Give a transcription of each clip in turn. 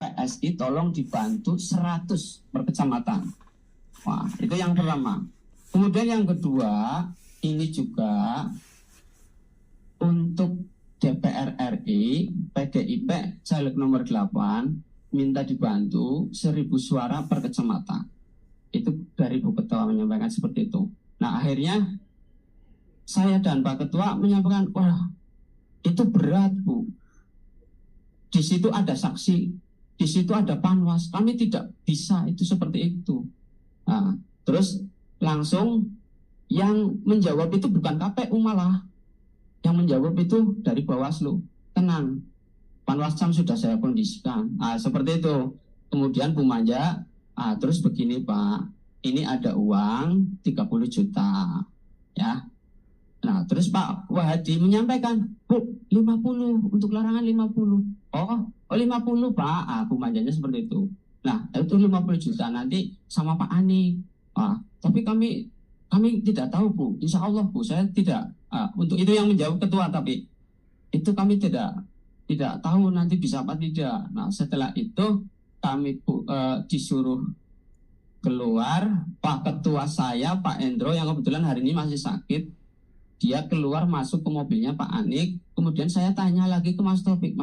PSI tolong dibantu 100 per kecamatan. Wah, itu yang pertama. Kemudian yang kedua, ini juga untuk DPR RI, PDIP caleg nomor 8 minta dibantu 1000 suara per kecamatan. Itu dari Bu Ketua menyampaikan seperti itu. Nah, akhirnya saya dan Pak Ketua menyampaikan, wah, itu berat, Bu. Di situ ada saksi, di situ ada panwas, kami tidak bisa itu seperti itu. Nah, terus langsung yang menjawab itu bukan KPU malah, yang menjawab itu dari Bawaslu. Tenang, Panwascam sudah saya kondisikan. Seperti itu. Kemudian Bu Manja, terus begini Pak, ini ada uang 30 juta, ya. Nah, terus Pak Wahadi menyampaikan, Bu, 50 untuk larangan 50. Oh 50 Pak, Bu Manjanya seperti itu. Nah, itu 50 juta nanti sama Pak Ani. Tapi kami tidak tahu Bu. Insya Allah Bu, saya tidak. Untuk itu yang menjawab ketua, tapi itu kami tidak tahu nanti bisa apa tidak. Nah, setelah itu kami disuruh keluar. Pak Ketua saya, Pak Endro, yang kebetulan hari ini masih sakit, dia keluar masuk ke mobilnya Pak Anik. Kemudian saya tanya lagi ke Mas Topik,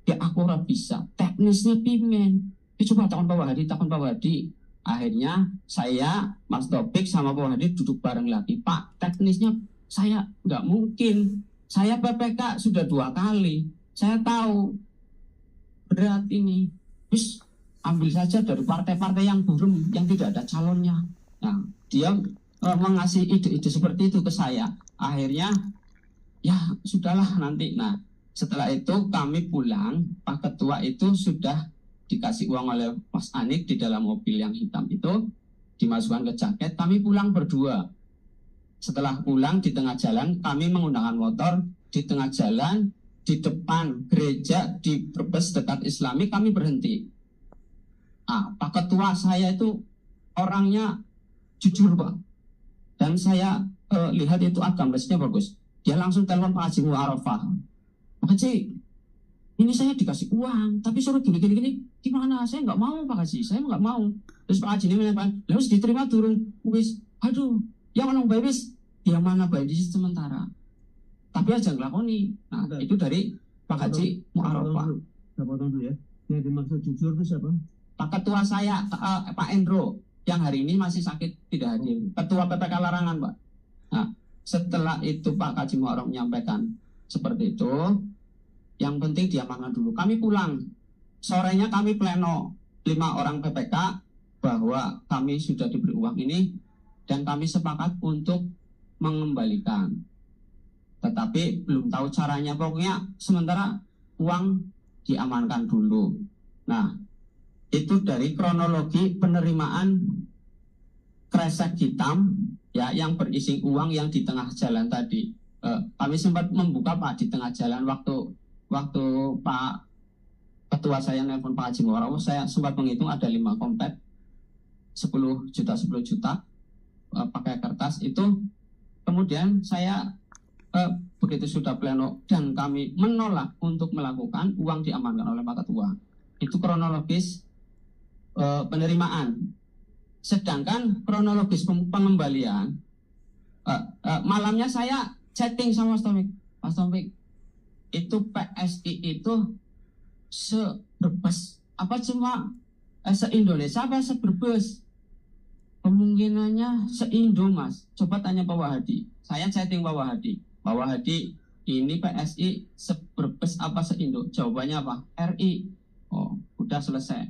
ya aku ora bisa, teknisnya pimen. Coba takon Pak Wahadi. Akhirnya saya, Mas Topik sama Pak Wahadi duduk bareng lagi. Pak, teknisnya saya nggak mungkin. Saya PPK sudah 2 kali. Saya tahu berat ini. Terus ambil saja dari partai-partai yang burem, yang tidak ada calonnya. Nah, dia mengasih ide-ide seperti itu ke saya. Akhirnya ya sudahlah nanti. Nah, setelah itu kami pulang, Pak Ketua itu sudah dikasih uang oleh Mas Anik di dalam mobil yang hitam itu, dimasukkan ke jaket. Kami pulang berdua. Setelah pulang di tengah jalan, kami menggunakan motor. Di tengah jalan, di depan gereja di Brebes dekat Islami, kami berhenti. Pak Ketua saya itu orangnya jujur Pak. Dan saya lihat itu agamanya bagus. Dia langsung telepon Pak Haji Mu'arafah. Pak Haji, ini saya dikasih uang, tapi suruh gini, gimana? Saya nggak mau Pak Haji, saya nggak mau. Terus Pak Haji ini menyampaikan, harus diterima turun. Wis, aduh, yang mana baik wis, dia mana baik di sementara. Tapi aja ngelakoni. Nah, itu dari Pak Haji Mu'arafah. Saya potong dulu ya. Yang dimaksud jujur itu siapa? Pak Ketua saya, Pak Endro, yang hari ini masih sakit tidak hadir. Ketua PPK Larangan, Pak. Nah, setelah itu Pak Haji Mu'arafah menyampaikan seperti itu. Yang penting diamankan dulu. Kami pulang. Sorenya kami pleno 5 orang PPK bahwa kami sudah diberi uang ini dan kami sepakat untuk mengembalikan. Tetapi belum tahu caranya. Pokoknya sementara uang diamankan dulu. Nah, itu dari kronologi penerimaan kresek hitam ya yang berisi uang yang di tengah jalan tadi. Kami sempat membuka Pak di tengah jalan waktu Pak Ketua saya nelpon Pak Haji Mu'arafah, saya sempat menghitung ada 5 kompet 10 juta pakai kertas itu. Kemudian saya begitu sudah pleno dan kami menolak untuk melakukan, uang diamankan oleh Pak Ketua. Itu kronologis penerimaan. Sedangkan kronologis pengembalian, malamnya saya chatting sama Mas Tomik, itu PSI itu se-Brebes apa cuma se-Indonesia apa se-Brebes? Kemungkinannya se-Indo Mas. Coba tanya Pak Wahadi. Saya chatting Pak Wahadi. Pak Wahadi, ini PSI se-Brebes apa se-Indo? Jawabannya apa? RI. Oh, udah selesai.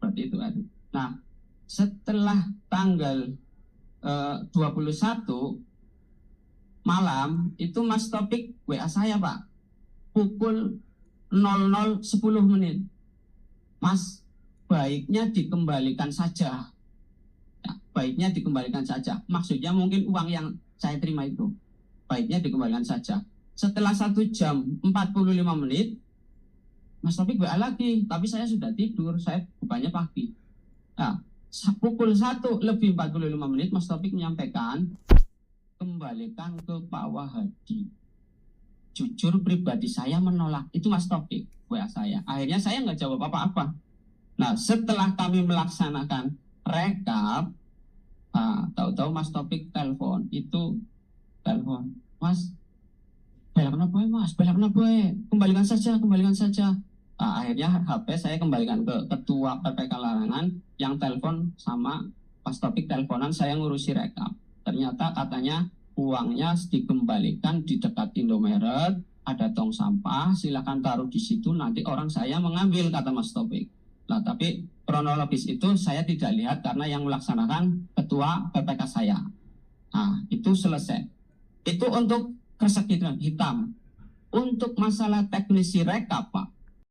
Berarti itu RI. Nah, setelah tanggal 21 malam itu Mas Topik WA saya Pak pukul 00.10 menit. Mas, baiknya dikembalikan saja. Ya, baiknya dikembalikan saja. Maksudnya mungkin uang yang saya terima itu baiknya dikembalikan saja. Setelah 1 jam 45 menit Mas Topik WA lagi, tapi saya sudah tidur, saya bukanya pagi. Nah, pukul 1:45 menit Mas Topik menyampaikan kembalikan ke Pak Wahadi. Jujur pribadi saya menolak. Itu Mas Topik. WA saya. Akhirnya saya nggak jawab apa-apa. Nah, setelah kami melaksanakan rekap, tahu-tahu Mas Topik telepon. Mas, belak kenapa ya Mas? Belak kenapa ya? Kembalikan saja. Akhirnya HP saya kembalikan ke ketua PPK Larangan yang telepon sama Mas Topik teleponan, saya ngurusi rekap. Ternyata katanya uangnya dikembalikan di dekat Indomaret, ada tong sampah, silakan taruh di situ, nanti orang saya mengambil, kata Mas Topik. Nah, tapi kronologis itu saya tidak lihat karena yang melaksanakan ketua PPK saya. Nah, itu selesai. Itu untuk kresek hitam. Untuk masalah teknisi rekap, Pak,